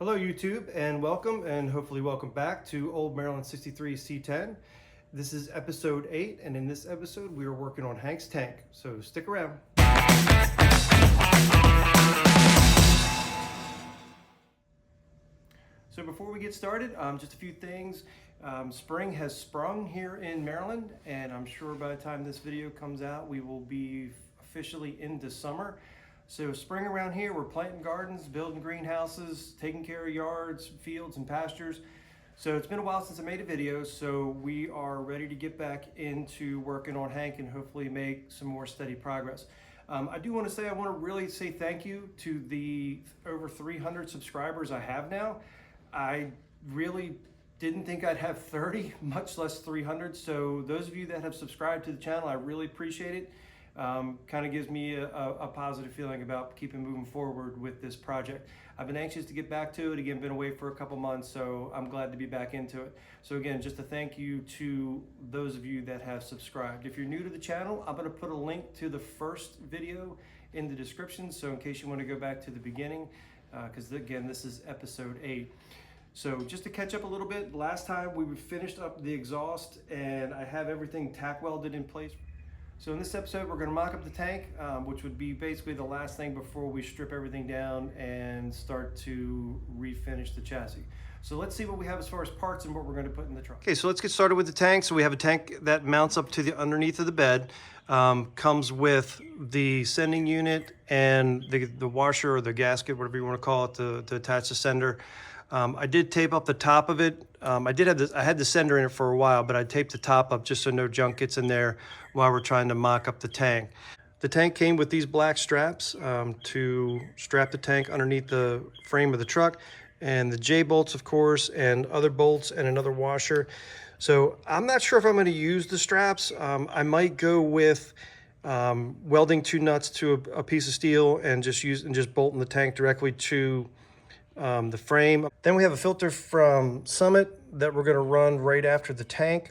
Hello YouTube and welcome, and hopefully welcome back to Old Maryland 63 C10. This is episode 8, and in this episode we are working on Hank's tank, so stick around. So before we get started, just a few things. Spring has sprung here in Maryland, and I'm sure by the time this video comes out we will be officially into summer. So spring around here, we're planting gardens, building greenhouses, taking care of yards, fields, and pastures. So it's been a while since I made a video, so we are ready to get back into working on Hank and hopefully make some more steady progress. I do want to say, I want to really say thank you to the over 300 subscribers I have now. I really didn't think I'd have 30, much less 300. So those of you that have subscribed to the channel, I really appreciate it. Kind of gives me a positive feeling about keeping moving forward with this project. I've been anxious to get back to it. Again, been away for a couple months, so I'm glad to be back into it. So again, just a thank you to those of you that have subscribed. If you're new to the channel, I'm going to put a link to the first video in the description, so in case you want to go back to the beginning, because again, this is episode 8. So just to catch up a little bit, last time we finished up the exhaust and I have everything tack welded in place. So in this episode, we're going to mock up the tank, which would be basically the last thing before we strip everything down and start to refinish the chassis. So let's see what we have as far as parts and what we're going to put in the truck. Okay, so let's get started with the tank. So we have a tank that mounts up to the underneath of the bed, comes with the sending unit and the washer or the gasket, whatever you want to call it, to attach the sender. I did tape up the top of it. I had the sender in it for a while, but I taped the top up just so no junk gets in there while we're trying to mock up the tank. The tank came with these black straps to strap the tank underneath the frame of the truck, and the J bolts, of course, and other bolts and another washer. So I'm not sure if I'm going to use the straps. I might go with welding 2 nuts to a piece of steel and just bolting the tank directly to the frame. Then we have a filter from Summit that we're going to run right after the tank.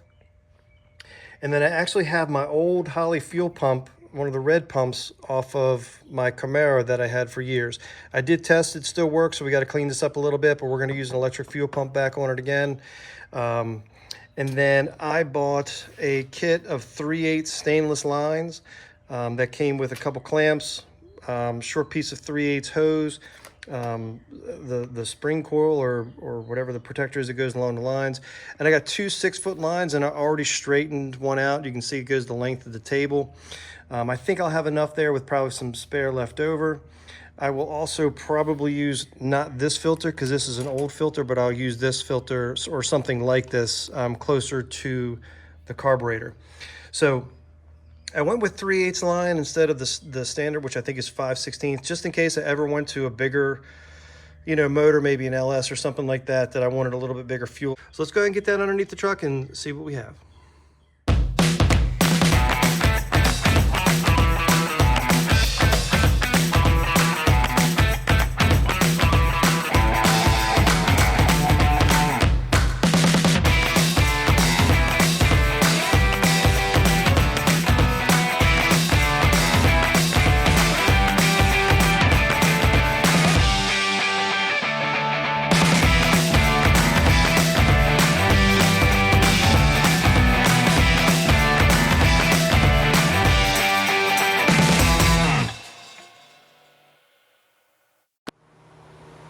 And then I actually have my old Holley fuel pump, one of the red pumps off of my Camaro that I had for years. I did test, it still works, so we got to clean this up a little bit, but we're going to use an electric fuel pump back on it again. And then I bought a kit of 3/8 stainless lines that came with a couple clamps, short piece of 3/8 hose, the spring coil or whatever the protector is that goes along the lines, and I got 2 6-foot lines, and I already straightened one out. You can see it goes the length of the table. I think I'll have enough there with probably some spare left over. I will also probably use not this filter because this is an old filter, but I'll use this filter or something like this closer to the carburetor. So I went with 3/8 line instead of the standard, which I think is 5/16, just in case I ever went to a bigger, motor, maybe an LS or something like that I wanted a little bit bigger fuel. So let's go ahead and get that underneath the truck and see what we have.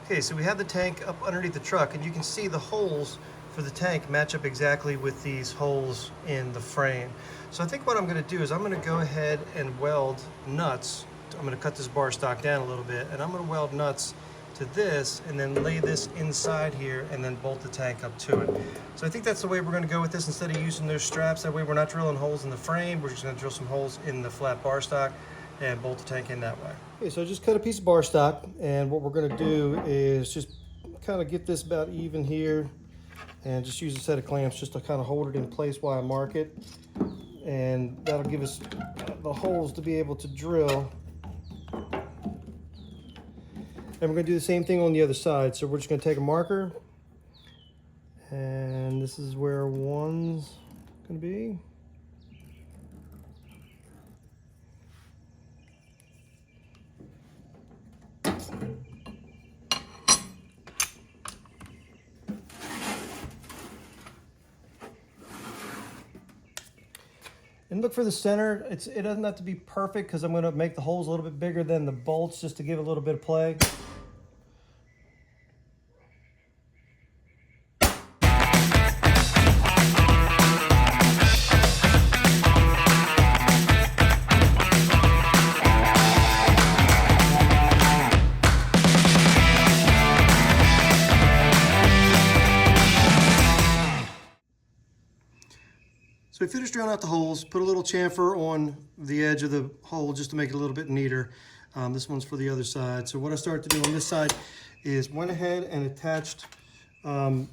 Okay, so we have the tank up underneath the truck, and you can see the holes for the tank match up exactly with these holes in the frame. So I think what I'm going to do is I'm going to go ahead and weld nuts. I'm going to cut this bar stock down a little bit, and I'm going to weld nuts to this and then lay this inside here and then bolt the tank up to it. So I think that's the way we're going to go with this instead of using those straps. That way we're not drilling holes in the frame, we're just going to drill some holes in the flat bar stock and bolt the tank in that way. Okay, so I just cut a piece of bar stock, and what we're going to do is just kind of get this about even here and just use a set of clamps just to kind of hold it in place while I mark it, and that'll give us the holes to be able to drill. And we're going to do the same thing on the other side. So we're just going to take a marker, and this is where one's going to be. And look for the center. It doesn't have to be perfect because I'm going to make the holes a little bit bigger than the bolts just to give it a little bit of play. So we finished drilling out the holes, put a little chamfer on the edge of the hole just to make it a little bit neater. This one's for the other side. So what I started to do on this side is went ahead and attached the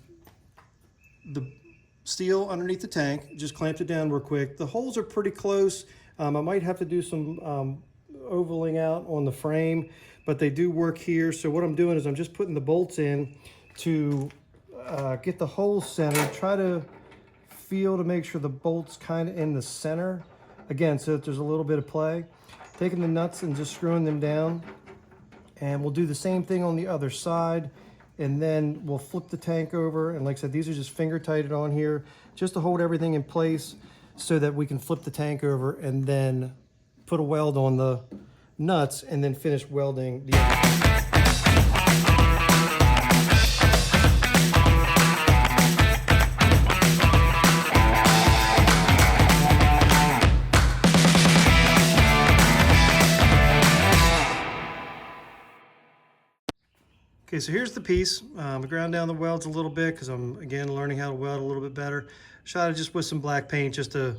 steel underneath the tank, just clamped it down real quick. The holes are pretty close. I might have to do some ovaling out on the frame, but they do work here. So what I'm doing is I'm just putting the bolts in to get the holes centered, try to feel to make sure the bolt's kind of in the center. Again, so that there's a little bit of play. Taking the nuts and just screwing them down. And we'll do the same thing on the other side. And then we'll flip the tank over. And like I said, these are just finger tighted on here just to hold everything in place so that we can flip the tank over and then put a weld on the nuts and then finish welding the other. Okay, so here's the piece. I ground down the welds a little bit because I'm, again, learning how to weld a little bit better. Shot it just with some black paint just to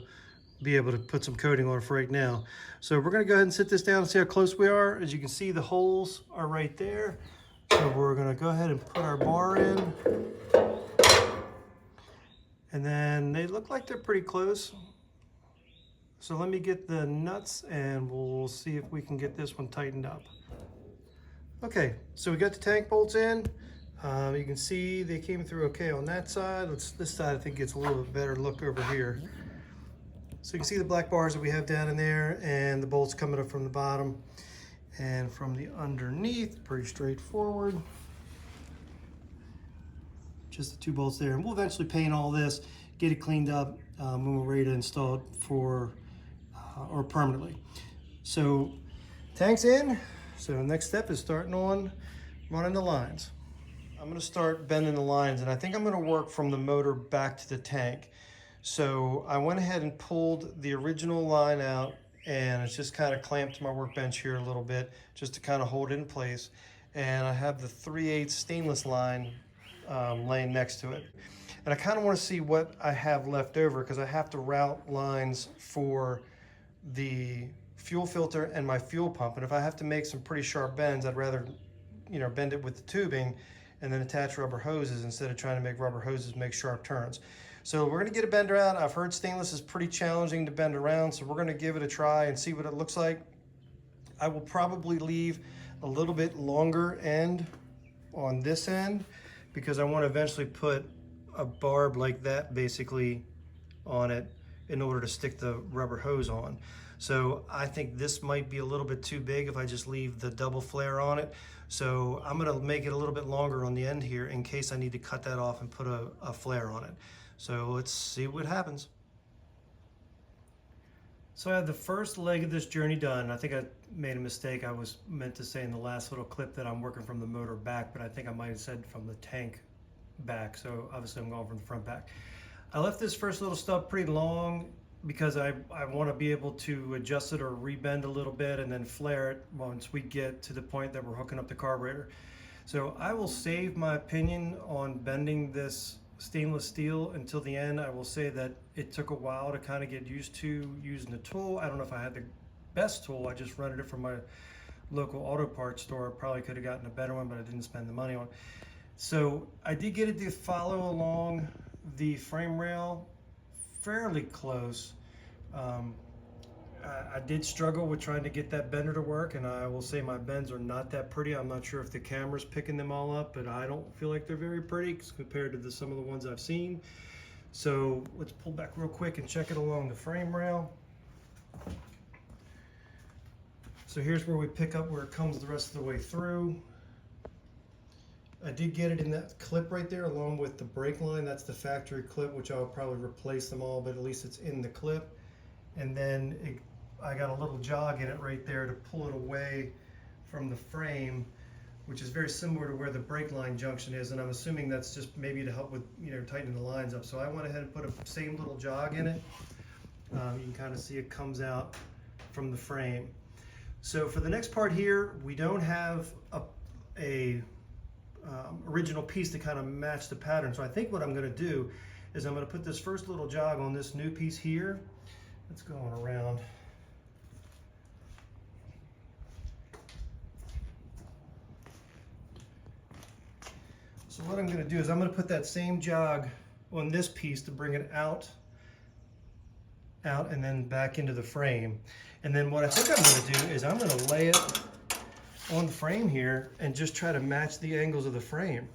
be able to put some coating on it for right now. So we're gonna go ahead and sit this down and see how close we are. As you can see, the holes are right there. So we're gonna go ahead and put our bar in. And then they look like they're pretty close. So let me get the nuts and we'll see if we can get this one tightened up. Okay, so we got the tank bolts in. You can see they came through okay on that side. This side I think gets a little bit better look over here. So you can see the black bars that we have down in there and the bolts coming up from the bottom. And from the underneath, pretty straightforward. Just the two bolts there. And we'll eventually paint all this, get it cleaned up when we're ready to install it for, or permanently. So tank's in. So the next step is starting on running the lines. I'm gonna start bending the lines, and I think I'm gonna work from the motor back to the tank. So I went ahead and pulled the original line out, and it's just kind of clamped to my workbench here a little bit, just to kind of hold it in place. And I have the 3/8 stainless line laying next to it. And I kind of want to see what I have left over, because I have to route lines for the fuel filter and my fuel pump. And if I have to make some pretty sharp bends, I'd rather, bend it with the tubing and then attach rubber hoses instead of trying to make rubber hoses make sharp turns. So we're gonna get a bender out. I've heard stainless is pretty challenging to bend around, so we're gonna give it a try and see what it looks like. I will probably leave a little bit longer end on this end because I want to eventually put a barb like that basically on it in order to stick the rubber hose on. So I think this might be a little bit too big if I just leave the double flare on it. So I'm gonna make it a little bit longer on the end here in case I need to cut that off and put a flare on it. So let's see what happens. So I have the first leg of this journey done. I think I made a mistake. I was meant to say in the last little clip that I'm working from the motor back, but I think I might have said from the tank back. So obviously I'm going from the front back. I left this first little stub pretty long because I want to be able to adjust it or rebend a little bit and then flare it once we get to the point that we're hooking up the carburetor. So I will save my opinion on bending this stainless steel until the end. I will say that it took a while to kind of get used to using the tool. I don't know if I had the best tool. I just rented it from my local auto parts store. I probably could have gotten a better one, but I didn't spend the money on it. So I did get it to follow along the frame rail fairly close. I did struggle with trying to get that bender to work, and I will say my bends are not that pretty. I'm not sure if the camera's picking them all up, but I don't feel like they're very pretty compared to some of the ones I've seen. So let's pull back real quick and check it along the frame rail. So here's where we pick up where it comes the rest of the way through. I did get it in that clip right there along with the brake line. That's the factory clip, which I'll probably replace them all, but at least it's in the clip. and then I got a little jog in it right there to pull it away from the frame, which is very similar to where the brake line junction is, and I'm assuming that's just maybe to help with, you know, tightening the lines up. So I went ahead and put a same little jog in it. You can kind of see it comes out from the frame. So for the next part here, we don't have a original piece to kind of match the pattern. So I think what I'm going to do is I'm going to put this first little jog on this new piece here. It's going around. So what I'm going to do is I'm going to put that same jog on this piece to bring it out and then back into the frame. And then what I think I'm going to do is I'm going to lay it on the frame here and just try to match the angles of the frame.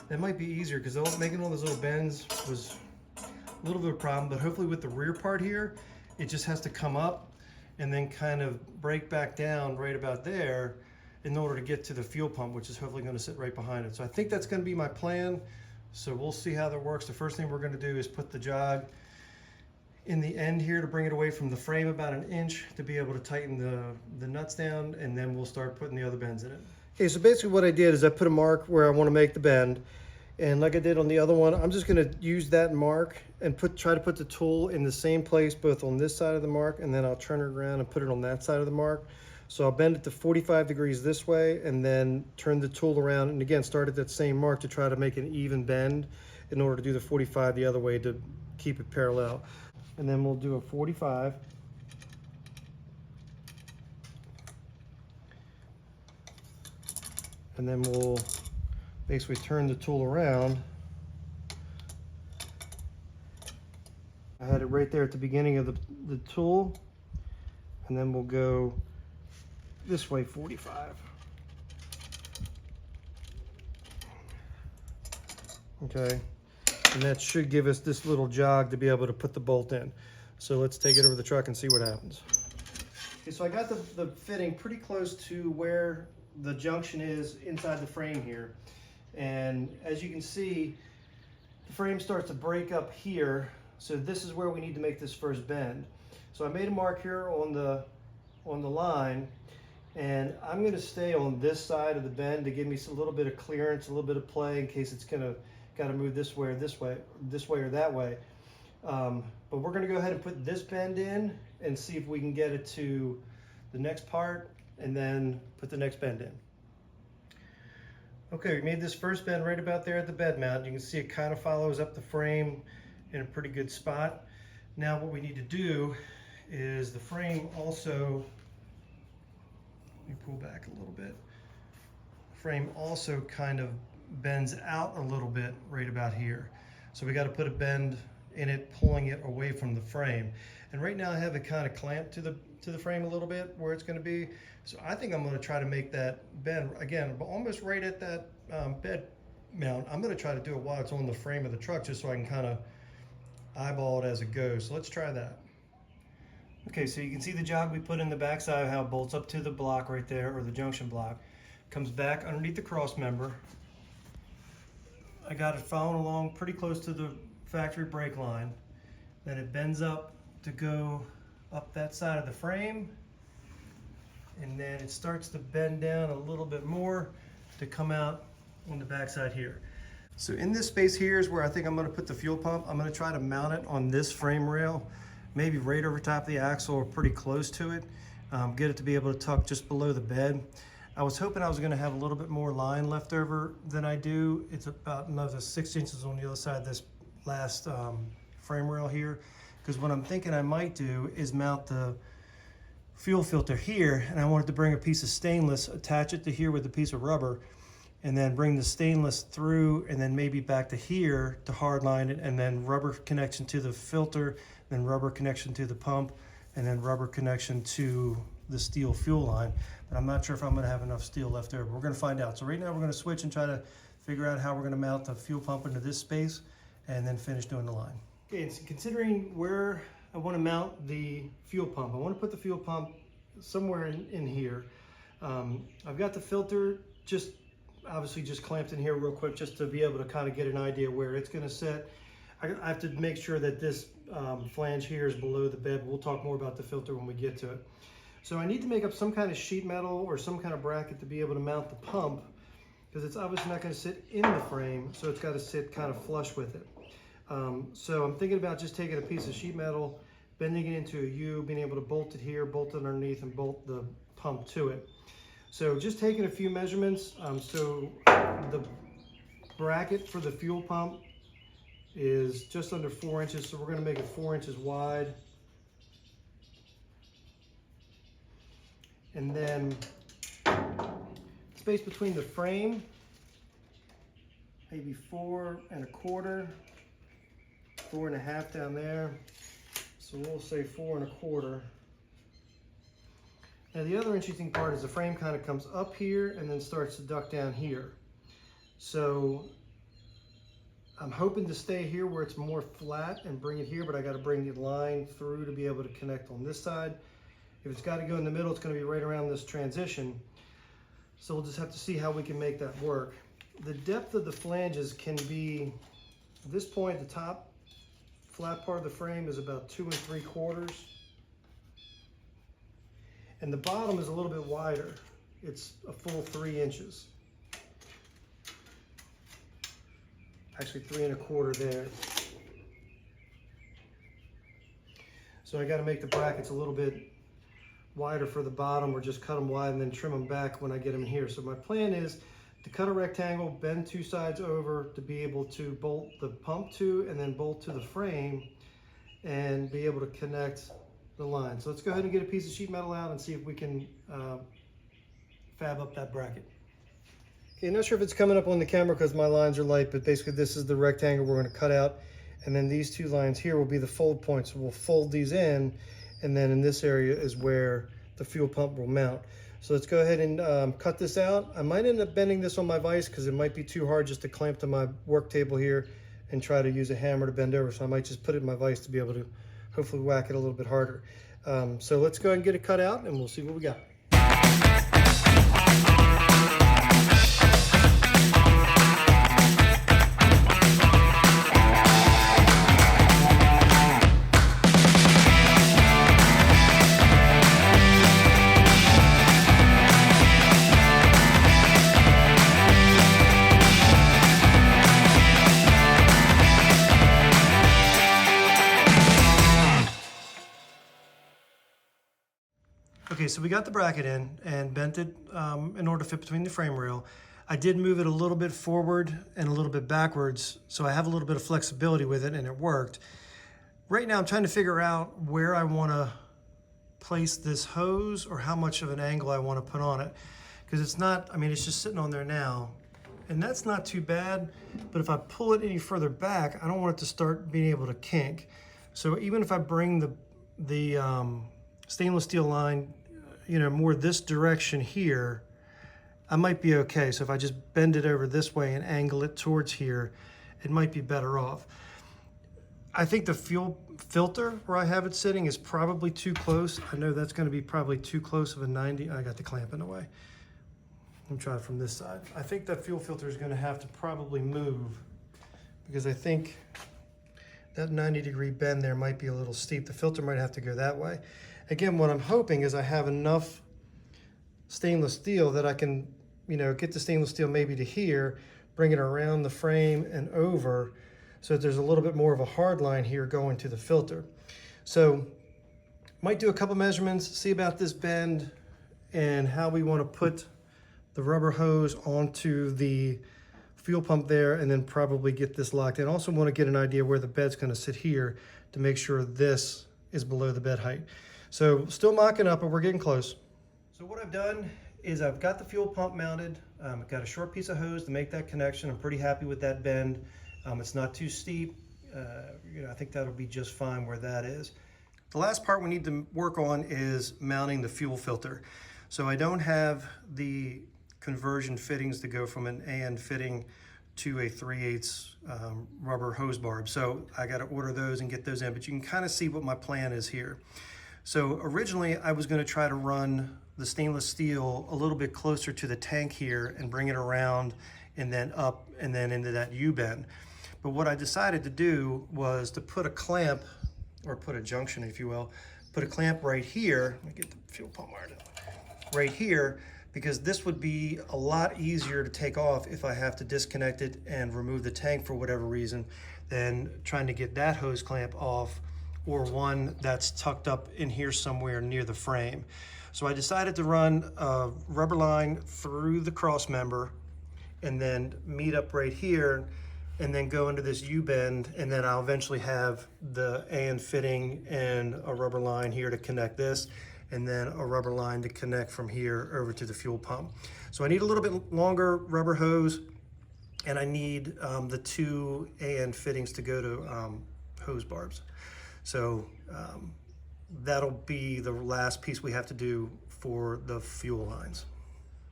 That might be easier because making all those little bends was a little bit of a problem, but hopefully with the rear part here, it just has to come up and then kind of break back down right about there in order to get to the fuel pump, which is hopefully going to sit right behind it. So I think that's going to be my plan. So we'll see how that works. The first thing we're going to do is put the jog in the end here to bring it away from the frame about an inch to be able to tighten the nuts down, and then we'll start putting the other bends in it. Okay, so basically what I did is I put a mark where I want to make the bend, and like I did on the other one, I'm just going to use that mark and try to put the tool in the same place both on this side of the mark, and then I'll turn it around and put it on that side of the mark. So I'll bend it to 45 degrees this way and then turn the tool around, and again start at that same mark to try to make an even bend in order to do the 45 the other way to keep it parallel. And then we'll do a 45. And then we'll basically turn the tool around. I had it right there at the beginning of the tool, and then we'll go this way 45. Okay, and that should give us this little jog to be able to put the bolt in. So let's take it over the truck and see what happens. Okay, so I got the fitting pretty close to where the junction is inside the frame here. And as you can see, the frame starts to break up here. So this is where we need to make this first bend. So I made a mark here on the line, and I'm going to stay on this side of the bend to give me a little bit of clearance, a little bit of play in case it's going to got to move this way or this way or that way. But we're going to go ahead and put this bend in and see if we can get it to the next part, and then put the next bend in. Okay, we made this first bend right about there at the bed mount. You can see it kind of follows up the frame in a pretty good spot. Now what we need to do is the frame also, let me pull back a little bit. The frame also kind of bends out a little bit right about here. So we got to put a bend in it, pulling it away from the frame. And right now I have it kind of clamped to the frame a little bit where it's going to be. So I think I'm going to try to make that bend again, but almost right at that bed mount. I'm going to try to do it while it's on the frame of the truck, just so I can kind of eyeball it as it goes. So let's try that. Okay, so you can see the jog we put in the back side, how it bolts up to the block right there, or the junction block. Comes back underneath the cross member. I got it following along pretty close to the factory brake line. Then it bends up to go up that side of the frame, and then it starts to bend down a little bit more to come out on the back side here. So in this space here is where I think I'm going to put the fuel pump. I'm going to try to mount it on this frame rail, maybe right over top of the axle or pretty close to it. Get it to be able to tuck just below the bed. I was hoping I was going to have a little bit more line left over than I do. It's about another 6 inches on the other side of this last frame rail here, because what I'm thinking I might do is mount the fuel filter here, and I wanted to bring a piece of stainless, attach it to here with a piece of rubber, and then bring the stainless through, and then maybe back to here to hardline it, and then rubber connection to the filter, then rubber connection to the pump, and then rubber connection to the steel fuel line. But I'm not sure if I'm going to have enough steel left over. We're going to find out. So right now we're going to switch and try to figure out how we're going to mount the fuel pump into this space, and then finish doing the line. Okay, and so considering where I want to mount the fuel pump, I want to put the fuel pump somewhere in here. I've got the filter obviously just clamped in here real quick, just to be able to kind of get an idea where it's going to sit. I have to make sure that this flange here is below the bed. We'll talk more about the filter when we get to it. So I need to make up some kind of sheet metal or some kind of bracket to be able to mount the pump, because it's obviously not going to sit in the frame, so it's got to sit kind of flush with it. So I'm thinking about just taking a piece of sheet metal, bending it into a U, being able to bolt it here, bolt it underneath, and bolt the pump to it. So just taking a few measurements. So the bracket for the fuel pump is just under 4 inches, so we're going to make it 4 inches wide. And then space between the frame, maybe 4 1/4, 4 1/2 down there. So we'll say 4 1/4. Now the other interesting part is the frame kind of comes up here and then starts to duck down here. So I'm hoping to stay here where it's more flat and bring it here, but I got to bring the line through to be able to connect on this side. If it's got to go in the middle, it's going to be right around this transition. So we'll just have to see how we can make that work. The depth of the flanges can be, at this point, the top flat part of the frame is about 2 3/4. And the bottom is a little bit wider. It's a full 3 inches. Actually 3 1/4 there. So I got to make the brackets a little bit wider for the bottom, or just cut them wide and then trim them back when I get them here. So my plan is to cut a rectangle, bend 2 sides over to be able to bolt the pump to, and then bolt to the frame and be able to connect the line. So let's go ahead and get a piece of sheet metal out and see if we can fab up that bracket. Okay, not sure if it's coming up on the camera because my lines are light, but basically this is the rectangle we're going to cut out, and then these 2 lines here will be the fold points. So we'll fold these in, and then in this area is where the fuel pump will mount. So let's go ahead and cut this out. I might end up bending this on my vise because it might be too hard just to clamp to my work table here and try to use a hammer to bend over. So I might just put it in my vise to be able to hopefully whack it a little bit harder. So let's go ahead and get it cut out and we'll see what we got. Okay, so we got the bracket in and bent it in order to fit between the frame rail. I did move it a little bit forward and a little bit backwards, so I have a little bit of flexibility with it, and it worked. Right now I'm trying to figure out where I want to place this hose or how much of an angle I want to put on it. Because it's not, I mean, it's just sitting on there now, and that's not too bad, but if I pull it any further back, I don't want it to start being able to kink. So even if I bring the stainless steel line, you know, more this direction here, I might be okay. So if I just bend it over this way and angle it towards here, it might be better off. I think the fuel filter where I have it sitting is probably too close. I know that's going to be probably too close of a 90. I got the clamp in the way. Let me try it from this side. I think that fuel filter is going to have to probably move, because I think that 90-degree bend there might be a little steep. The filter might have to go that way. Again, what I'm hoping is I have enough stainless steel that I can, you know, get the stainless steel maybe to here, bring it around the frame and over, so that there's a little bit more of a hard line here going to the filter. So might do a couple measurements, see about this bend and how we want to put the rubber hose onto the fuel pump there, and then probably get this locked in. Also want to get an idea where the bed's going to sit here to make sure this is below the bed height. So still mocking up, but we're getting close. So what I've done is I've got the fuel pump mounted. I've got a short piece of hose to make that connection. I'm pretty happy with that bend. It's not too steep. You know, I think that'll be just fine where that is. The last part we need to work on is mounting the fuel filter. So I don't have the conversion fittings to go from an AN fitting to a 3/8 rubber hose barb. So I got to order those and get those in, but you can kind of see what my plan is here. So originally I was going to try to run the stainless steel a little bit closer to the tank here and bring it around and then up and then into that U-bend. But what I decided to do was to put a clamp, or put a junction, if you will, put a clamp right here. Let me get the fuel pump wired right here, because this would be a lot easier to take off if I have to disconnect it and remove the tank for whatever reason than trying to get that hose clamp off, or one that's tucked up in here somewhere near the frame. So I decided to run a rubber line through the cross member and then meet up right here and then go into this U-bend, and then I'll eventually have the AN fitting and a rubber line here to connect this, and then a rubber line to connect from here over to the fuel pump. So I need a little bit longer rubber hose, and I need the 2 AN fittings to go to hose barbs. So that'll be the last piece we have to do for the fuel lines.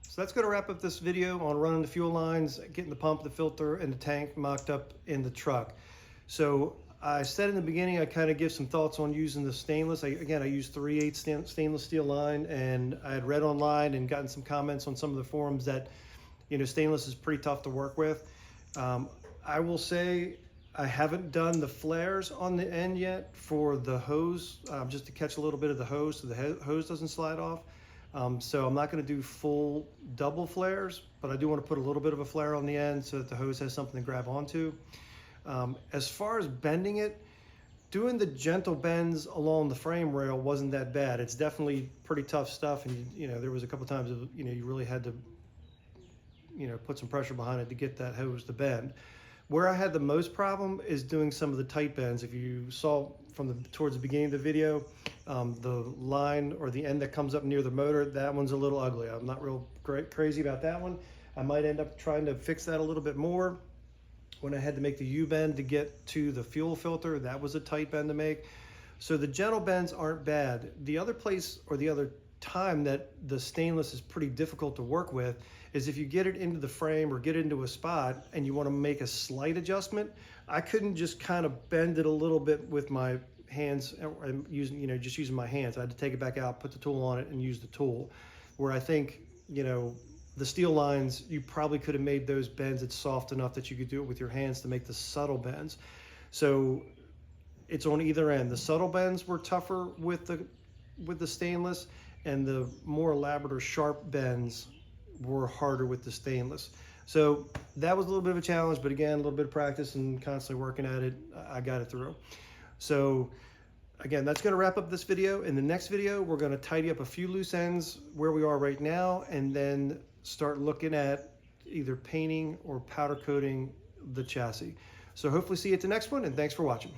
So that's going to wrap up this video on running the fuel lines, getting the pump, the filter, and the tank mocked up in the truck. So I said in the beginning, I kind of give some thoughts on using the stainless. Again, I use 3/8 stainless steel line, and I had read online and gotten some comments on some of the forums that, you know, stainless is pretty tough to work with. I will say I haven't done the flares on the end yet for the hose, just to catch a little bit of the hose so the hose doesn't slide off. So I'm not going to do full double flares, but I do want to put a little bit of a flare on the end so that the hose has something to grab onto. As far as bending it, doing the gentle bends along the frame rail wasn't that bad. It's definitely pretty tough stuff, and you know, there was a couple times you know, you really had to, you know, put some pressure behind it to get that hose to bend. Where I had the most problem is doing some of the tight bends. If you saw from towards the beginning of the video, the line or the end that comes up near the motor, that one's a little ugly. I'm not real crazy about that one. I might end up trying to fix that a little bit more. When I had to make the U-bend to get to the fuel filter, that was a tight bend to make. So the gentle bends aren't bad. The other place, or the other time that the stainless is pretty difficult to work with, is if you get it into the frame or get it into a spot and you want to make a slight adjustment. I couldn't just kind of bend it a little bit with my hands, using, you know, just using my hands. I had to take it back out, put the tool on it, and use the tool. Where I think, you know, the steel lines, you probably could have made those bends it's soft enough that you could do it with your hands to make the subtle bends. So it's on either end. The subtle bends were tougher with the stainless, and the more elaborate or sharp bends were harder with the stainless. So that was a little bit of a challenge, but again, a little bit of practice and constantly working at it, I got it through. So again, that's going to wrap up this video. In the next video, we're going to tidy up a few loose ends where we are right now, and then start looking at either painting or powder coating the chassis. So hopefully see you at the next one, and thanks for watching.